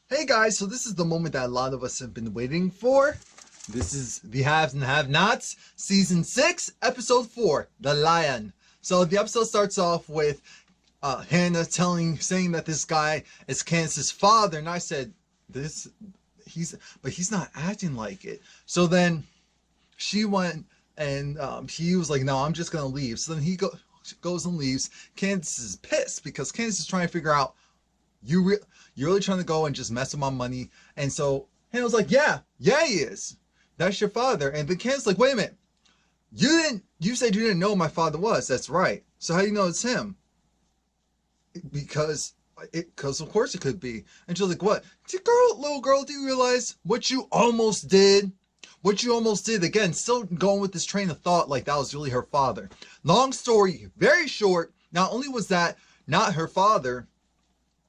Hey guys, so this is the moment that a lot of us have been waiting for. This is the Haves and Have-Nots, Season 6, Episode 4, The Lion. So the episode starts off with Hanna saying that this guy is Candice's father, and I said, he's not acting like it. So then she went and he was like, no, I'm just gonna leave. So then he goes and leaves. Candice is pissed because Candice is trying to figure out, you're really trying to go and just mess with my money. And so Hannah was like, yeah, he is. That's your father. And then Candace's like, wait a minute. You said you didn't know who my father was. That's right. So how do you know it's him? Because of course it could be. And she's like, what? Little girl, do you realize what you almost did? What you almost did? Again, still going with this train of thought like that was really her father. Long story, very short. Not only was that not her father,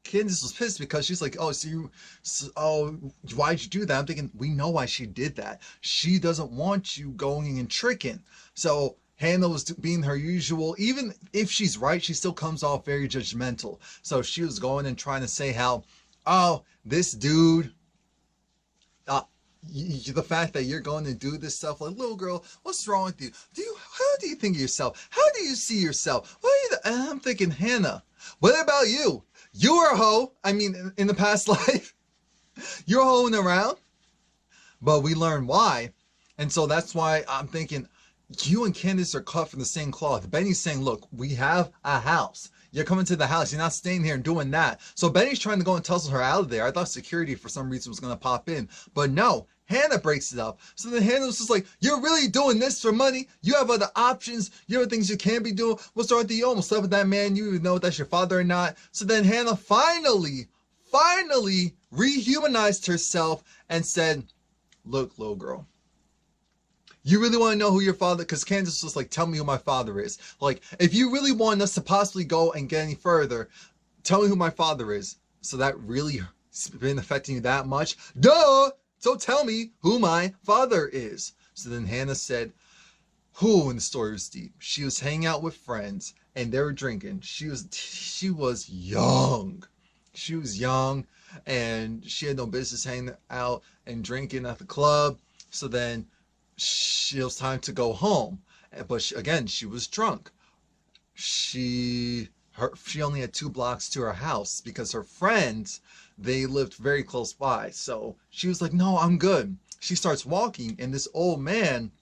Candice was pissed because she's like, why'd you do that? I'm thinking, we know why she did that. She doesn't want you going and tricking. So Hanna was being her usual. Even if she's right, she still comes off very judgmental. So she was going and trying to say how, this dude, the fact that you're going to do this stuff, like, little girl, what's wrong with you? How do you think of yourself? How do you see yourself? And I'm thinking, Hanna, what about you? You were a hoe. I mean, in the past life, you're hoeing around, but we learn why. And so that's why I'm thinking you and Candice are cut from the same cloth. Benny's saying, look, we have a house. You're coming to the house. You're not staying here and doing that. So Benny's trying to go and tussle her out of there. I thought security for some reason was going to pop in, but no. Hanna breaks it up. So then Hanna was just like, you're really doing this for money? You have other options. You have things you can be doing. What's wrong with you? Almost slept with that man. You even know if that's your father or not. So then Hanna finally rehumanized herself and said, look, little girl, you really want to know who your father, because Candice was like, tell me who my father is. Like, if you really want us to possibly go and get any further, tell me who my father is. So that really has been affecting you that much? Duh! So tell me who my father is. So then Hanna said, and the story was deep. She was hanging out with friends and they were drinking. She was young. She was young and she had no business hanging out and drinking at the club. So then it was time to go home. But she was drunk. She only had 2 blocks to her house because her friends, they lived very close by. So she was like, no, I'm good. She starts walking and this older man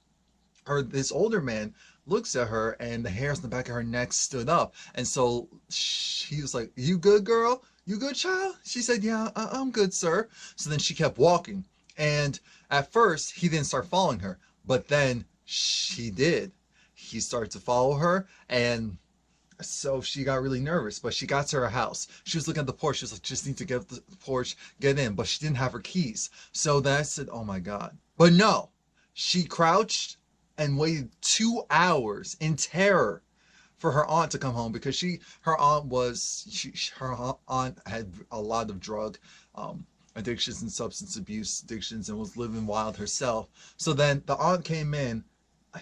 looks at her and the hairs on the back of her neck stood up. And so he was like, you good, girl? You good, child? She said, yeah, I'm good, sir. So then she kept walking. And at first he didn't start following her, but then she did. He started to follow her, and so she got really nervous, but she got to her house. She was looking at the porch. She was like, just need to get the porch, get in. But she didn't have her keys. So then I said, oh my God. But no, she crouched and waited 2 hours in terror for her aunt to come home because her aunt had a lot of drug addictions and substance abuse addictions and was living wild herself. So then the aunt came in.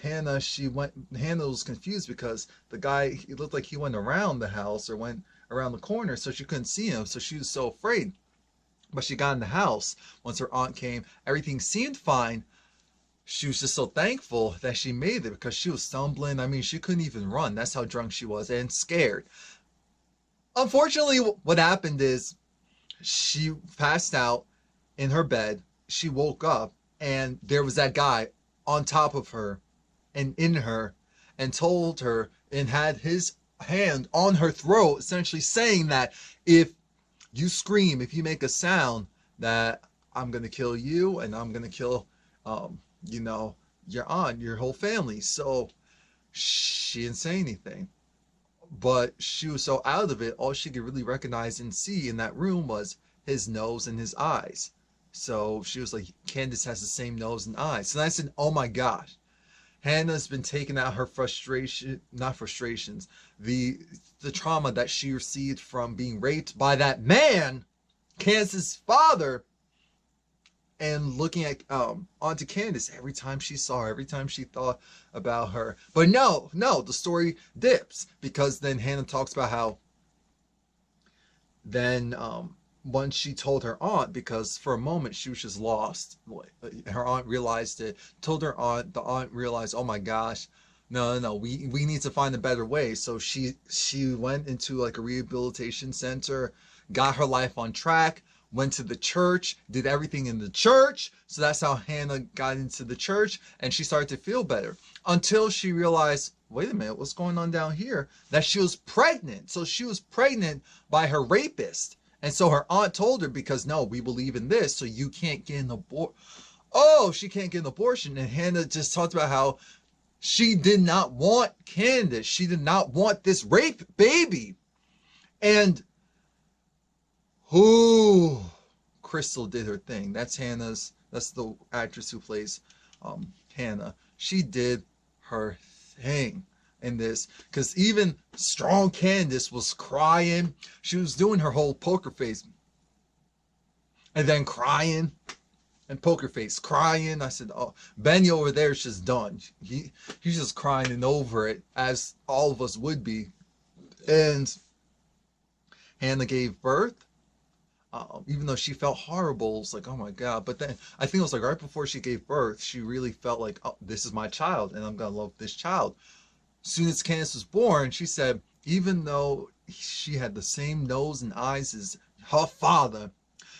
Hanna was confused because the guy, it looked like he went around the house or went around the corner, so she couldn't see him, so she was so afraid. But she got in the house. Once her aunt came, everything seemed fine. She was just so thankful that she made it because she was stumbling. I mean, she couldn't even run. That's how drunk she was and scared. Unfortunately, what happened is she passed out in her bed. She woke up and there was that guy on top of her and in her, and told her and had his hand on her throat, essentially saying that if you scream, if you make a sound, that I'm gonna kill you and I'm gonna kill your aunt, your whole family. So she didn't say anything, but she was so out of it, all she could really recognize and see in that room was his nose and his eyes. So she was like, Candice has the same nose and eyes. So I said, oh my gosh. Hanna's been taking out her the trauma that she received from being raped by that man, Candice's father, and looking at onto Candice every time she saw her, every time she thought about her. But no, the story dips because then Hanna talks about how then once she told her aunt, because for a moment she was just lost. Her aunt realized it, told her aunt, the aunt realized, oh my gosh, no, we need to find a better way. So she went into like a rehabilitation center, got her life on track, went to the church, did everything in the church. So that's how Hanna got into the church, and she started to feel better until she realized, wait a minute, what's going on down here? That she was pregnant. So she was pregnant by her rapist. And so her aunt told her, because no, we believe in this, so you can't get an abortion. Oh, she can't get an abortion. And Hanna just talked about how she did not want Candice. She did not want this rape baby. And who? Crystal did her thing. That's the actress who plays Hanna. She did her thing in this, because even strong Candice was crying. She was doing her whole poker face and then crying and poker face crying. I said, oh, Benny over there is just done. He's just crying over it, as all of us would be. And Hanna gave birth. Even though she felt horrible, it's like, oh my God. But then I think it was like right before she gave birth, she really felt like, oh, this is my child and I'm gonna love this child. As soon as Candice was born, she said, even though she had the same nose and eyes as her father,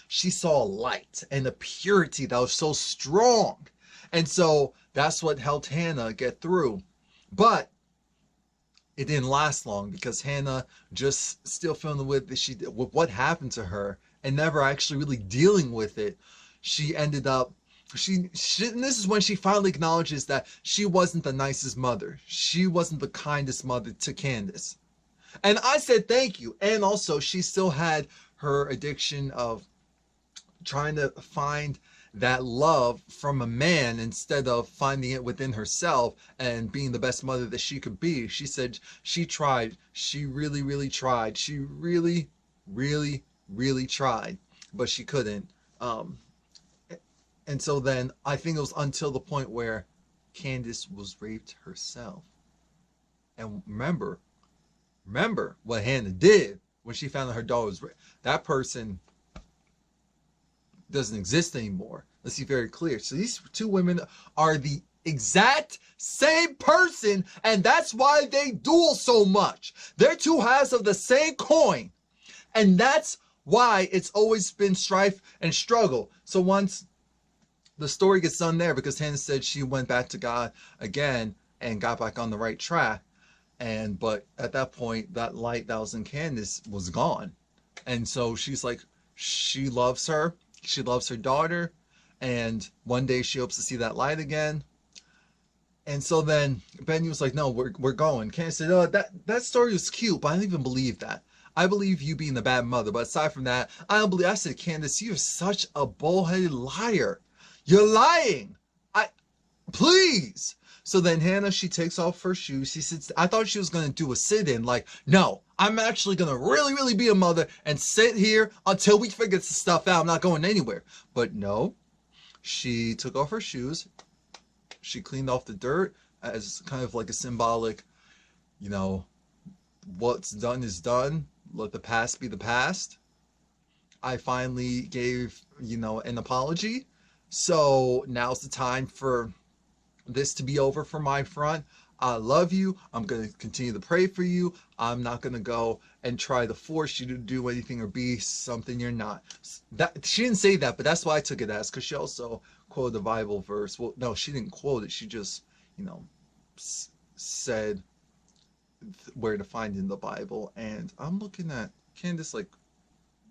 she saw a light and a purity that was so strong. And so that's what helped Hanna get through. But it didn't last long, because Hanna just still feeling with what happened to her and never actually really dealing with it. She ended up, and this is when she finally acknowledges that she wasn't the nicest mother. She wasn't the kindest mother to Candice. And I said thank you. And also she still had her addiction of trying to find that love from a man instead of finding it within herself and being the best mother that she could be. She said she tried. She really, really tried. She really, really, really tried, but she couldn't. And so then I think it was until the point where Candice was raped herself. And remember what Hanna did when she found out her daughter was raped. That person doesn't exist anymore. Let's be very clear. So these two women are the exact same person, and that's why they duel so much. They're two halves of the same coin, and that's why it's always been strife and struggle. So once the story gets done there, because Hanna said she went back to God again and got back on the right track, but at that point, that light that was in Candice was gone. And so she's like, she loves her daughter, and one day she hopes to see that light again. And so then Benny was like, no, we're going. Candice said, oh, that story was cute, but I don't even believe that. I believe you being the bad mother, but aside from that, I don't believe. I said, Candice, you're such a bullheaded liar. You're lying. Please. So then Hanna, she takes off her shoes. She sits. I thought she was going to do a sit-in. Like, no, I'm actually going to really, really be a mother and sit here until we figure this stuff out. I'm not going anywhere. But no, she took off her shoes. She cleaned off the dirt as kind of like a symbolic, what's done is done. Let the past be the past. I finally gave, an apology. So now's the time for this to be over for my front. I love you. I'm going to continue to pray for you. I'm not going to go and try to force you to do anything or be something you're not. She didn't say that, but that's why I took it as, because she also quoted the Bible verse. Well, no, she didn't quote it. She just, said where to find it in the Bible. And I'm looking at Candice like,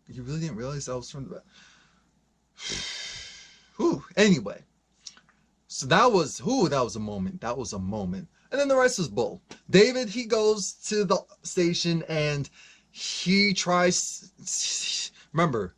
you really didn't realize that was from the Whew. Anyway, so that was a moment. That was a moment. And then the rest was bull. David, he goes to the station and he tries. Remember,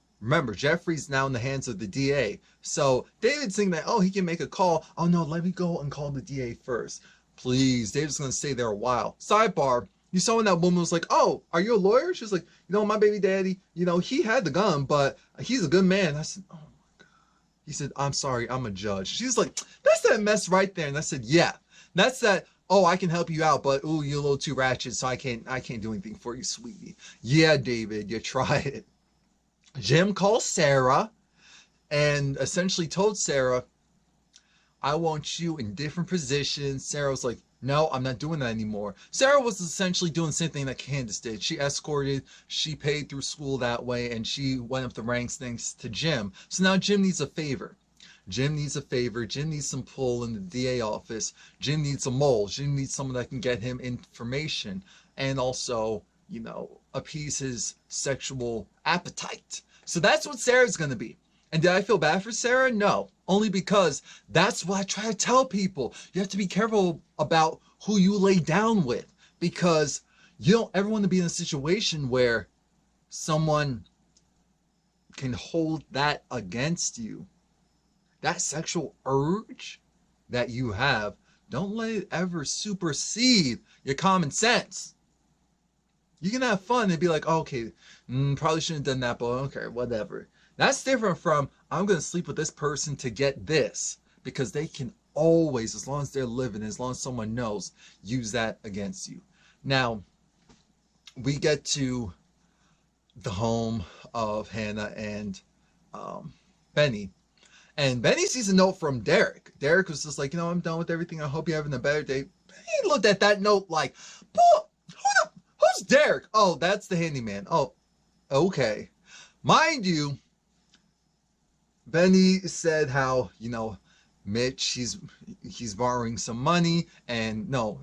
Jeffrey's now in the hands of the DA. So David's thinking that, oh, he can make a call. Oh no, let me go and call the DA first. Please, David's gonna stay there a while. Sidebar. You saw when that woman was like, oh, are you a lawyer? She was like, my baby daddy, he had the gun, but he's a good man. I said, oh. He said, I'm sorry, I'm a judge. She's like, that's that mess right there. And I said, yeah, that's that, oh, I can help you out, but ooh, you're a little too ratchet, so I can't do anything for you, sweetie. Yeah, David, you try it. Jim calls Sarah and essentially told Sarah, I want you in different positions. Sarah was like, no, I'm not doing that anymore. Sarah was essentially doing the same thing that Candice did. She escorted, she paid through school that way, and she went up the ranks thanks to Jim. So now Jim needs a favor. Jim needs a favor. Jim needs some pull in the DA office. Jim needs a mole. Jim needs someone that can get him information and also, you know, appease his sexual appetite. So that's what Sarah's going to be. And did I feel bad for Sarah? No. Only because that's what I try to tell people. You have to be careful about who you lay down with, because you don't ever want to be in a situation where someone can hold that against you. That sexual urge that you have, don't let it ever supersede your common sense. You can have fun and be like, oh, okay, probably shouldn't have done that, but okay, whatever. That's different from, I'm going to sleep with this person to get this, because they can always, as long as they're living, as long as someone knows, use that against you. Now, we get to the home of Hanna and Benny. And Benny sees a note from Derek. Derek was just like, you know, I'm done with everything. I hope you're having a better day. He looked at that note like, who's Derek? Oh, that's the handyman. Oh, okay. Mind you, Benny said how, you know, Mitch, he's borrowing some money, and no,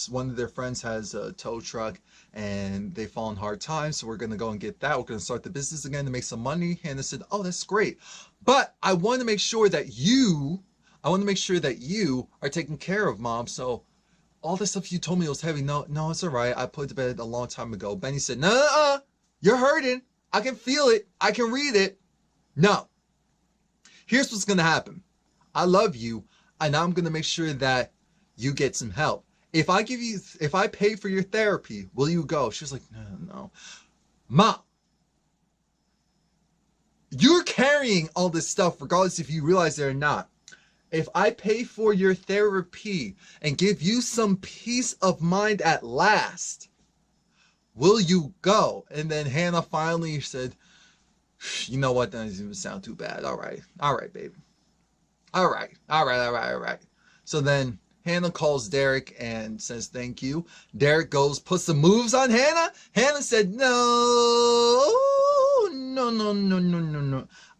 one of their friends has a tow truck and they fall in hard times, so we're going to go and get that. We're going to start the business again to make some money. Hanna said, oh, that's great, but I want to make sure that you are taking care of, Mom. So all the stuff you told me was heavy. No, it's all right. I put it to bed a long time ago. Benny said, no, you're hurting. I can feel it. I can read it. No. Here's what's going to happen. I love you, and I'm going to make sure that you get some help. If I pay for your therapy, will you go? She was like, no. Mom, you're carrying all this stuff regardless if you realize it or not. If I pay for your therapy and give you some peace of mind at last, will you go? And then Hanna finally said, you know what? That doesn't even sound too bad. All right, baby. All right. So then Hanna calls Derek and says thank you. Derek goes, puts some moves on Hanna. Hanna said, no.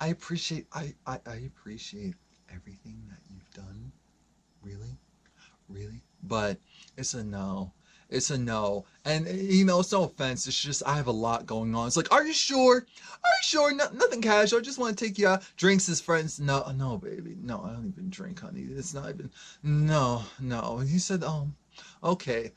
I appreciate everything that you've done. Really. But it's a no. It's a no. And, you know, it's no offense. It's just, I have a lot going on. It's like, are you sure? No, nothing casual. I just want to take you out. Drinks as friends. No, baby. No, I don't even drink, honey. It's not even, no. And he said, okay.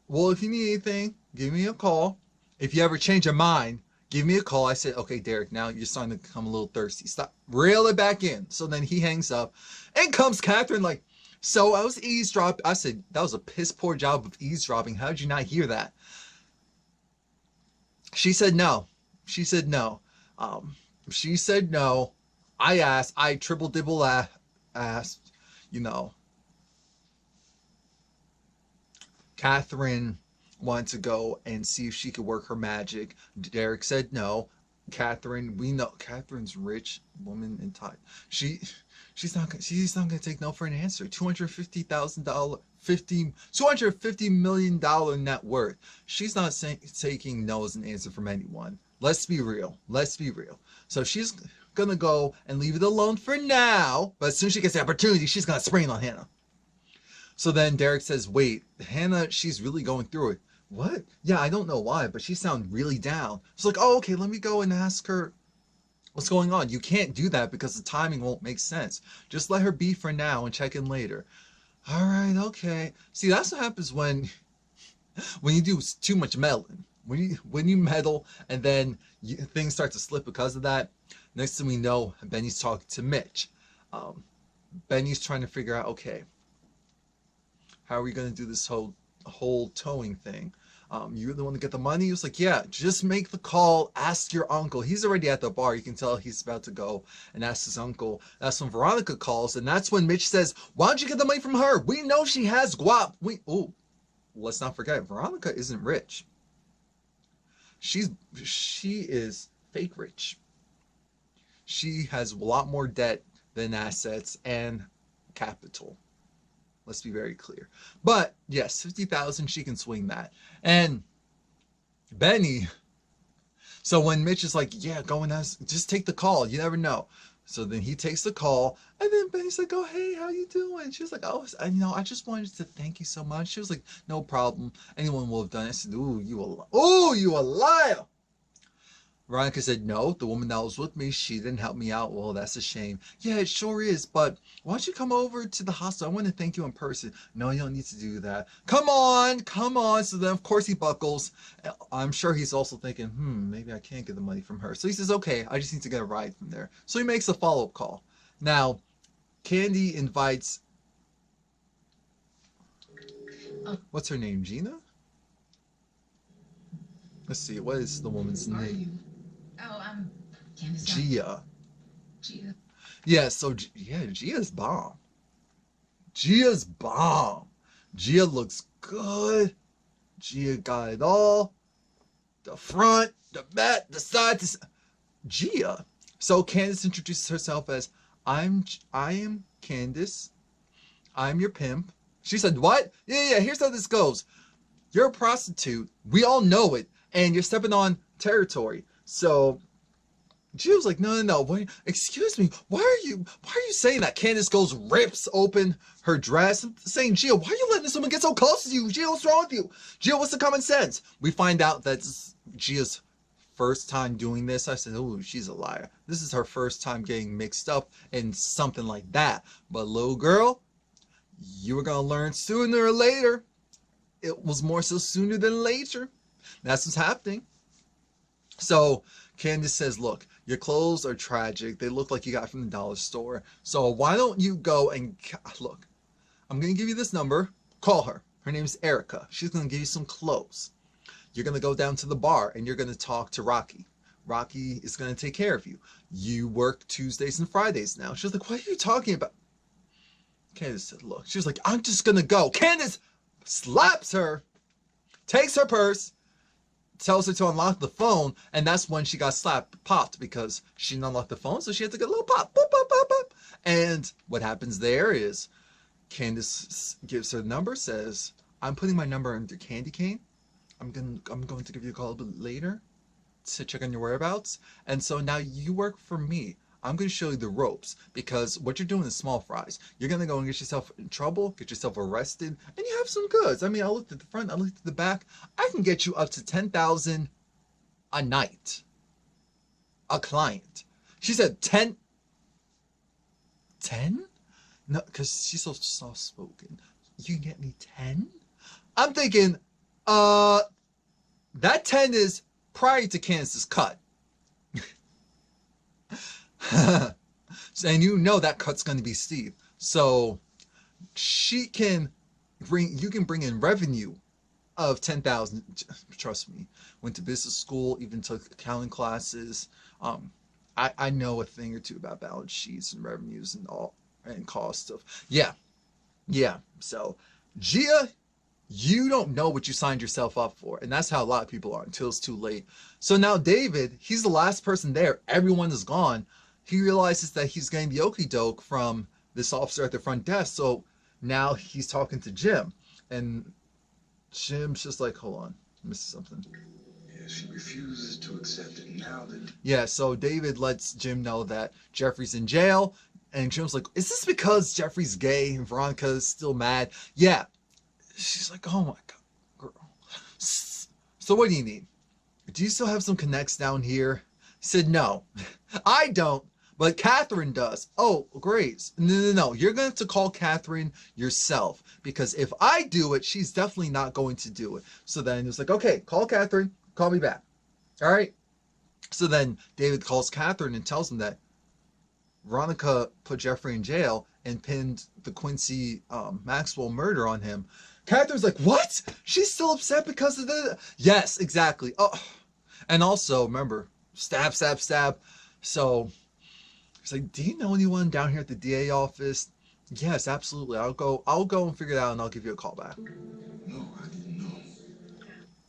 Well, if you need anything, give me a call. If you ever change your mind, give me a call. I said, okay, Derek, now you're starting to become a little thirsty. Stop. Reel it back in. So then he hangs up. And comes Catherine like, so I was eavesdropping. I said, that was a piss poor job of eavesdropping. How did you not hear that? She said no. She said no. I asked, I triple dibble asked, you know, Catherine wanted to go and see if she could work her magic. Derek said no. Catherine, we know Catherine's rich woman in time. She's not gonna take no for an answer. $250 million net worth. She's not taking no as an answer from anyone. Let's be real. So she's gonna go and leave it alone for now. But as soon as she gets the opportunity, she's gonna spring on Hanna. So then Derek says, wait, Hanna, she's really going through it. What? Yeah, I don't know why, but she sounds really down. It's like, oh, okay, let me go and ask her what's going on. You can't do that because the timing won't make sense. Just let her be for now and check in later. All right, okay. See, that's what happens when you do too much meddling. When you meddle and then things start to slip because of that. Next thing we know, Benny's talking to Mitch. Benny's trying to figure out, okay, how are we going to do this whole towing thing? You're the one to get the money? He was like, yeah, just make the call, ask your uncle. He's already at the bar. You can tell he's about to go and ask his uncle. That's when Veronica calls, and that's when Mitch says, why don't you get the money from her? We know she has guap. Let's not forget, Veronica isn't rich. She is fake rich. She has a lot more debt than assets and capital. Let's be very clear. But yes, 50,000, she can swing that. And Benny, so when Mitch is like, yeah, go and just take the call. You never know. So then he takes the call, and then Benny's like, oh, hey, how you doing? She was like, oh, I just wanted to thank you so much. She was like, no problem. Anyone will have done it. I said, ooh, you a liar. Veronica said, no, the woman that was with me, she didn't help me out. Well, that's a shame. Yeah, it sure is, but why don't you come over to the hospital? I want to thank you in person. No, you don't need to do that. Come on, come on. So then, of course, he buckles. I'm sure he's also thinking, maybe I can't get the money from her. So he says, okay, I just need to get a ride from there. So he makes a follow-up call. Now, Candy invites, what's her name, Gina? Let's see, what is the woman's name? Oh, I'm Candice. Gia. Gia. Yeah, so, yeah, Gia's bomb. Gia's bomb. Gia looks good. Gia got it all. The front, the back, the side. Gia. So Candice introduces herself as, I am Candice. I'm your pimp. She said, what? Yeah, here's how this goes. You're a prostitute. We all know it. And you're stepping on territory. So Gia was like, no. Wait, excuse me. Why are you saying that? Candice goes, rips open her dress. I'm saying, Gia, why are you letting this woman get so close to you? Gia, what's wrong with you? Gia, what's the common sense? We find out that Gia's first time doing this. I said, oh, she's a liar. This is her first time getting mixed up in something like that. But little girl, you were going to learn sooner or later. It was more so sooner than later. That's what's happening. So Candice says, look, your clothes are tragic. They look like you got from the dollar store. So why don't you go and look, I'm going to give you this number. Call her. Her name is Erica. She's going to give you some clothes. You're going to go down to the bar and you're going to talk to Rocky. Rocky is going to take care of you. You work Tuesdays and Fridays now. She was like, what are you talking about? Candice said, look, she was like, I'm just going to go. Candice slaps her, takes her purse, tells her to unlock the phone, and that's when she got popped because she didn't unlock the phone, so she had to get a little pop, pop, pop, pop, pop. And what happens there is Candice gives her the number, says, I'm putting my number under candy cane. I'm going to give you a call a bit later to check on your whereabouts. And so now you work for me. I'm going to show you the ropes because what you're doing is small fries. You're going to go and get yourself in trouble, get yourself arrested, and you have some goods. I mean, I looked at the front, I looked at the back. I can get you up to $10,000 a night. A client. She said 10? 10? No, because she's so soft-spoken. You can get me 10? I'm thinking, that 10 is prior to Candice's cut. And you know that cut's going to be steep. So you can bring in revenue of 10,000. Trust me, went to business school, even took accounting classes. I know a thing or two about balance sheets and revenues and all and cost of. Yeah. So Gia, you don't know what you signed yourself up for. And that's how a lot of people are until it's too late. So now David, he's the last person there. Everyone is gone. He realizes that he's getting the okie doke from this officer at the front desk. So now he's talking to Jim. And Jim's just like, hold on, I missed something. Yeah, she refuses to accept it now that... Yeah, so David lets Jim know that Jeffrey's in jail. And Jim's like, is this because Jeffrey's gay and Veronica's still mad? Yeah. She's like, oh my God, girl. So what do you need? Do you still have some connects down here? He said, no, I don't, but Catherine does. Oh, great. No. You're going to have to call Catherine yourself because if I do it, she's definitely not going to do it. So then he was like, okay, call Catherine. Call me back. All right. So then David calls Catherine and tells him that Veronica put Jeffrey in jail and pinned the Quincy Maxwell murder on him. Catherine's like, what? She's still upset because of the... Yes, exactly. Oh, and also, remember, stab. So he's like, do you know anyone down here at the DA office? Yes, absolutely. I'll go and figure it out and I'll give you a call back. No, I didn't know.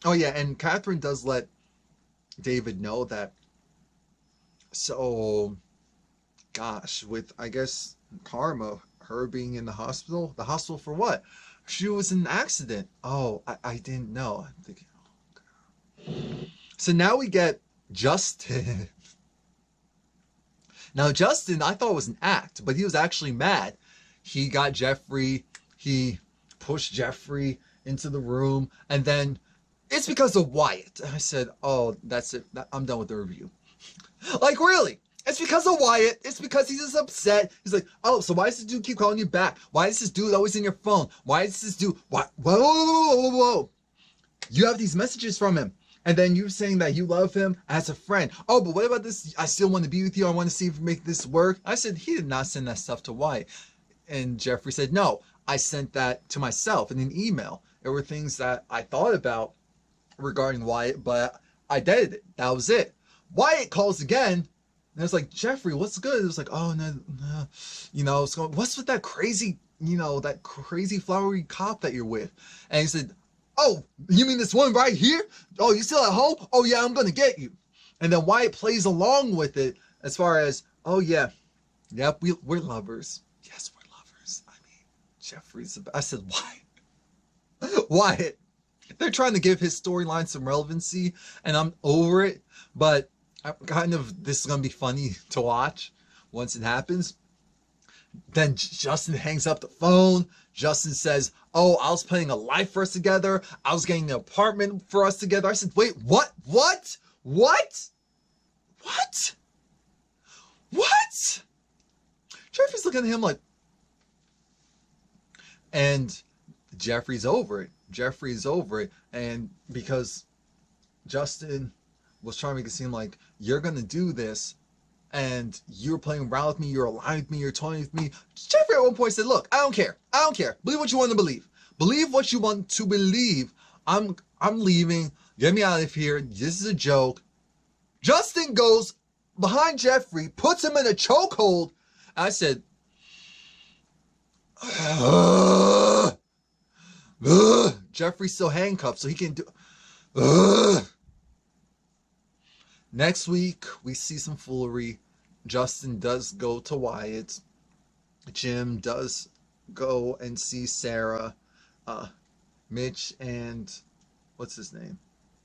Oh yeah, and Catherine does let David know that. So gosh, with, I guess, karma, her being in the hospital. The hospital for what? She was in an accident. Oh, I didn't know. I'm thinking, oh, God. So now we get Justin. Now, Justin, I thought was an act, but he was actually mad. He got Jeffrey, he pushed Jeffrey into the room, and then it's because of Wyatt. I said, oh, that's it. I'm done with the review. Like, really? It's because of Wyatt. It's because he's just upset. He's like, oh, so why does this dude keep calling you back? Why is this dude always in your phone? Why is this dude... Whoa, whoa, whoa, whoa, whoa. You have these messages from him. And then you're saying that you love him as a friend. Oh, but what about this? I still want to be with you. I want to see if we make this work. I said, he did not send that stuff to Wyatt. And Jeffrey said, no, I sent that to myself in an email. There were things that I thought about regarding Wyatt, but I did it. That was it. Wyatt calls again. And it's like, Jeffrey, what's good? It was like, oh, no. You know, it's going, what's with that crazy, you know, that crazy flowery cop that you're with? And he said, oh, you mean this one right here? Oh, you still at home? Oh, yeah, I'm going to get you. And then Wyatt plays along with it as far as, oh, yeah. Yep, we're lovers. Yes, we're lovers. I mean, Jeffrey's... I said, Wyatt. Wyatt. They're trying to give his storyline some relevancy, and I'm over it. But I'm kind of... This is going to be funny to watch once it happens. Then Justin hangs up the phone. Justin says, oh, I was planning a life for us together. I was getting an apartment for us together. I said, wait, what? What? What? What? What? Jeffrey's looking at him like... And Jeffrey's over it. Jeffrey's over it. And because Justin was trying to make it seem like, you're going to do this, and you're playing around with me, you're alive with me, you're toying with me. Jeffrey at one point said, look, I don't care. I don't care. Believe what you want to believe. Believe what you want to believe. I'm leaving. Get me out of here. This is a joke. Justin goes behind Jeffrey, puts him in a chokehold. I said, Jeffrey's still handcuffed, so he can do... Next week, we see some foolery. Justin does go to Wyatt. Jim does go and see Sarah. Mitch and... What's his name?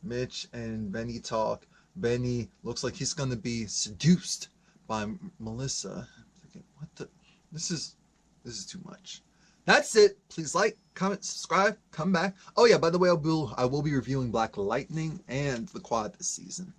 Mitch and Benny talk. Benny looks like he's going to be seduced by Melissa. I'm thinking, what the... This is too much. That's it. Please like, comment, subscribe, come back. Oh yeah, by the way, I will be reviewing Black Lightning and The Quad this season.